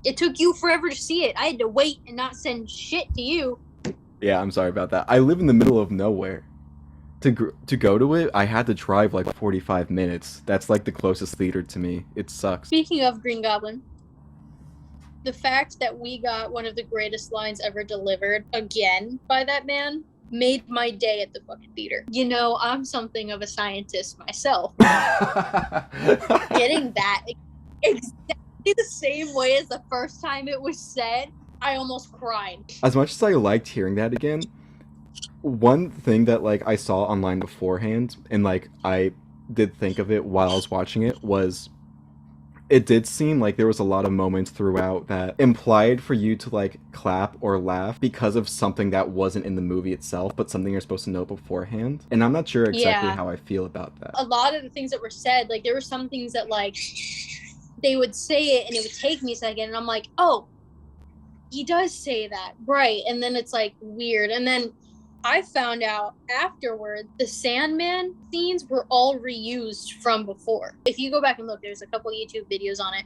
It took you forever to see it. I had to wait and not send shit to you. Yeah, I'm sorry about that. I live in the middle of nowhere. To go to it, I had to drive like 45 minutes. That's like the closest theater to me. It sucks. Speaking of Green Goblin, the fact that we got one of the greatest lines ever delivered again by that man made my day at the fucking theater. You know, I'm something of a scientist myself. Getting that exactly the same way as the first time it was said, I almost cried. As much as I liked hearing that again, one thing that like I saw online beforehand and like I did think of it while I was watching it was it did seem like there was a lot of moments throughout that implied for you to like clap or laugh because of something that wasn't in the movie itself, but something you're supposed to know beforehand. And I'm not sure exactly how I feel about that. A lot of the things that were said, like there were some things that like they would say it and it would take me a second and I'm like, oh, he does say that, right? And then it's like weird. And then I found out afterward the Sandman scenes were all reused from before. If you go back and look, there's a couple YouTube videos on it.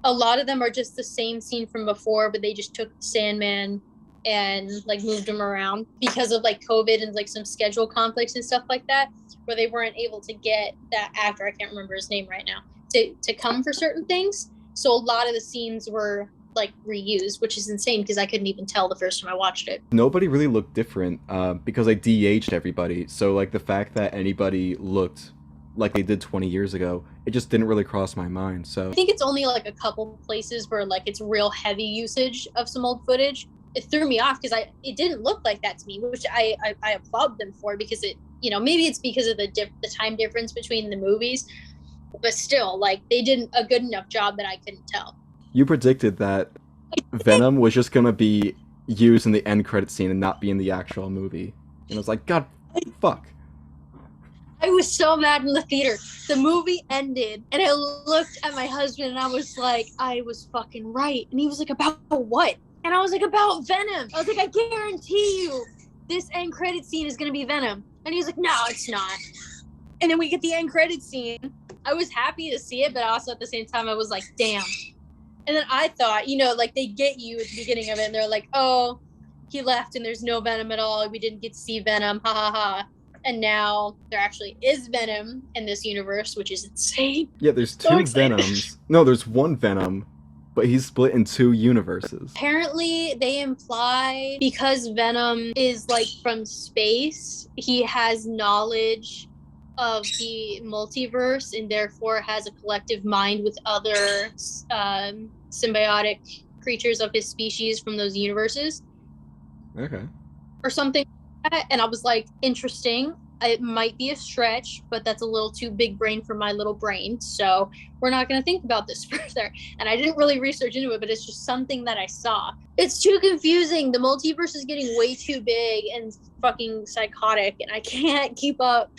A lot of them are just the same scene from before, but they just took Sandman and like moved him around because of like COVID and like some schedule conflicts and stuff like that, where they weren't able to get that actor, I can't remember his name right now, to come for certain things. So a lot of the scenes were like reused, which is insane because I couldn't even tell the first time I watched it. Nobody really looked different because I de-aged everybody. So like the fact that anybody looked like they did 20 years ago, it just didn't really cross my mind. So I think it's only like a couple places where like it's real heavy usage of some old footage. It threw me off because it didn't look like that to me, which I applaud them for because it, you know, maybe it's because of the time difference between the movies, but still like they did a good enough job that I couldn't tell. You predicted that Venom was just gonna be used in the end credit scene and not be in the actual movie. And I was like, God, fuck. I was so mad in the theater. The movie ended, and I looked at my husband, and I was like, I was fucking right. And he was like, about what? And I was like, about Venom. I was like, I guarantee you this end credit scene is gonna be Venom. And he was like, no, it's not. And then we get the end credit scene. I was happy to see it, but also at the same time, I was like, damn. And then I thought, you know, like they get you at the beginning of it and they're like, oh, he left and there's no Venom at all. We didn't get to see Venom. Ha ha ha. And now there actually is Venom in this universe, which is insane. Yeah, there's two Venoms. No, there's one Venom, but he's split in two universes. Apparently, they imply because Venom is like from space, he has knowledge of the multiverse and therefore has a collective mind with other symbiotic creatures of his species from those universes. Okay. Or something like that. And I was like, interesting. It might be a stretch, but that's a little too big brain for my little brain. So we're not going to think about this further. And I didn't really research into it, but it's just something that I saw. It's too confusing. The multiverse is getting way too big and fucking psychotic. And I can't keep up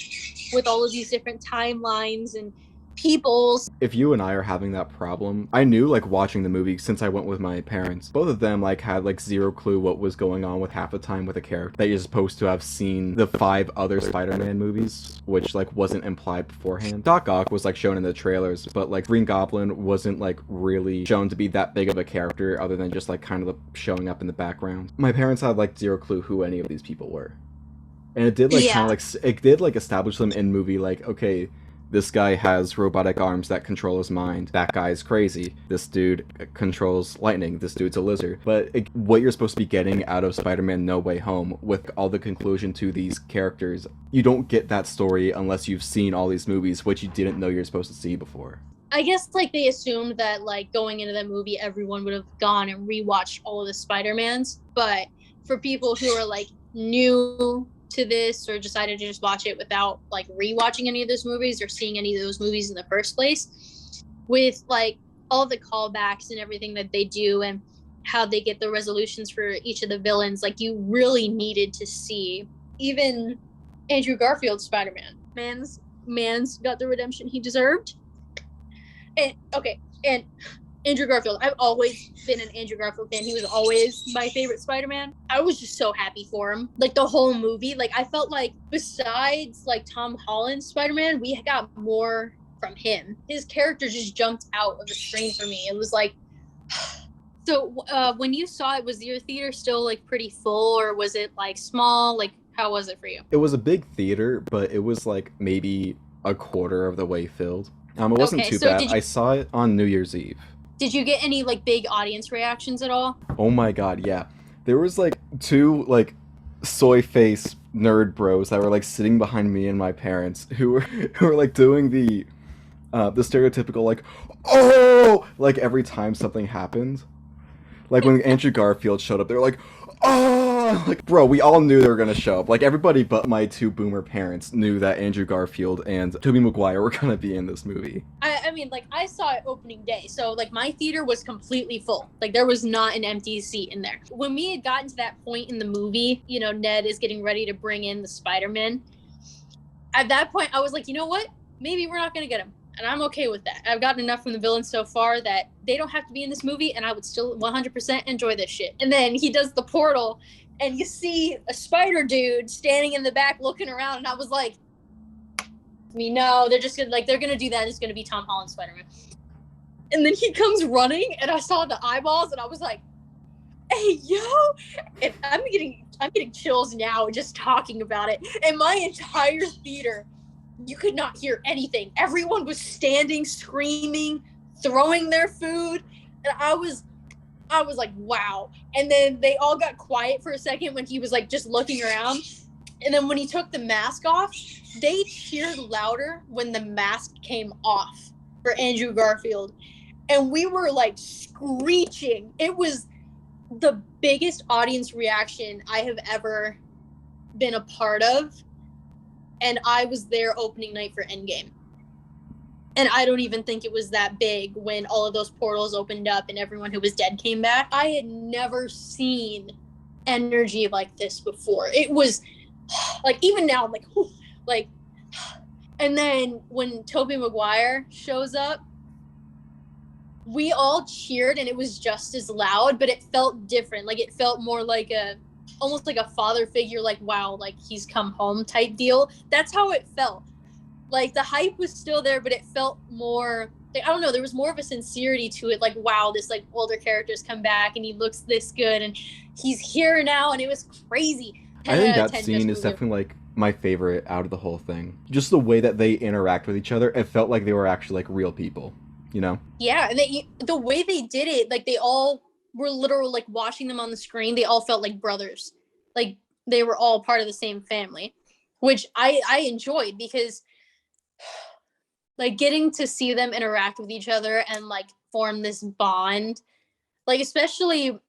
with all of these different timelines and peoples. If you and I are having that problem, I knew like watching the movie since I went with my parents. Both of them like had like zero clue what was going on with half the time with a character that you're supposed to have seen the 5 other Spider-Man movies, which like wasn't implied beforehand. Doc Ock was like shown in the trailers, but like Green Goblin wasn't like really shown to be that big of a character other than just like kind of showing up in the background. My parents had like zero clue who any of these people were. And it did like kind of like it did like establish them in movie like, okay, this guy has robotic arms that control his mind. That guy's crazy. This dude controls lightning. This dude's a lizard. But what you're supposed to be getting out of Spider-Man No Way Home with all the conclusion to these characters, you don't get that story unless you've seen all these movies, which you didn't know you're supposed to see before. I guess like they assumed that like going into that movie, everyone would have gone and rewatched all of the Spider-Mans. But for people who are like new to this or decided to just watch it without like rewatching any of those movies or seeing any of those movies in the first place, with like all the callbacks and everything that they do and how they get the resolutions for each of the villains, like you really needed to see even Andrew Garfield's Spider-Man. Man's got the redemption he deserved. And Andrew Garfield, I've always been an Andrew Garfield fan. He was always my favorite Spider-Man. I was just so happy for him. Like the whole movie, like I felt like besides like Tom Holland's Spider-Man, we got more from him. His character just jumped out of the screen for me. It was like So when you saw it, was your theater still like pretty full, or was it like small? Like, how was it for you? It was a big theater, but it was like maybe a quarter of the way filled. It wasn't Okay, too so bad. I saw it on New Year's Eve. did you get any like big audience reactions at all? Oh my god, yeah. There was like two like soy face nerd bros that were like sitting behind me and my parents who were like doing the stereotypical like oh like every time something happened. Like when Andrew Garfield showed up, they were like, "Oh!" Like, bro, we all knew they were gonna show up. Like everybody but my two boomer parents knew that Andrew Garfield and Tobey Maguire were gonna be in this movie. I mean, like I saw it opening day, so like my theater was completely full. Like there was not an empty seat in there. When we had gotten to that point in the movie, you know, Ned is getting ready to bring in the Spider-Man. At that point, I was like, you know what? Maybe we're not gonna get him. And I'm okay with that. I've gotten enough from the villains so far that they don't have to be in this movie, and I would still 100% enjoy this shit. And then he does the portal, and you see a spider dude standing in the back looking around, and I was like, no, they're just gonna they're gonna do that. It's gonna be Tom Holland Spider-Man. And then he comes running, and I saw the eyeballs, and I was like, hey, yo! And I'm getting chills now just talking about it. And my entire theater, you could not hear anything. Everyone was standing, screaming, throwing their food, and I was like, wow. And then they all got quiet for a second when he was like just looking around. And then when he took the mask off, they cheered louder when the mask came off for Andrew Garfield. And we were like screeching. It was the biggest audience reaction I have ever been a part of. And I was there opening night for Endgame. And I don't even think it was that big when all of those portals opened up and everyone who was dead came back. I had never seen energy like this before. It was like, even now, I'm like, whew, like, and then when Tobey Maguire shows up, we all cheered and it was just as loud, but it felt different. Like it felt more like almost like a father figure, like, wow, like he's come home type deal. That's how it felt. Like the hype was still there, but it felt more, like, I don't know, there was more of a sincerity to it. Like, wow, this like older character's come back and he looks this good and he's here now, and it was crazy. I think that scene is definitely like my favorite out of the whole thing. Just the way that they interact with each other, it felt like they were actually like real people, you know? Yeah, and the way they did it, like they all were literal, like watching them on the screen, they all felt like brothers. Like they were all part of the same family, which I enjoyed, because like getting to see them interact with each other and like form this bond, like especially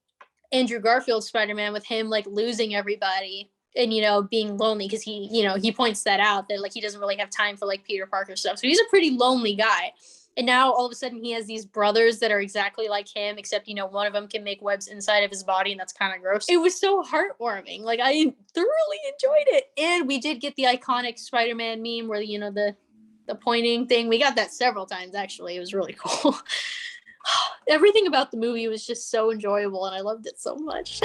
Andrew Garfield's Spider-Man, with him like losing everybody and, you know, being lonely, because he, you know, he points that out, that like he doesn't really have time for like Peter Parker stuff. So he's a pretty lonely guy. And now all of a sudden he has these brothers that are exactly like him, except, you know, one of them can make webs inside of his body, and that's kind of gross. It was so heartwarming. Like I thoroughly enjoyed it. And we did get the iconic Spider-Man meme where, you know, the pointing thing. We got that several times, actually. It was really cool. Everything about the movie was just so enjoyable, and I loved it so much.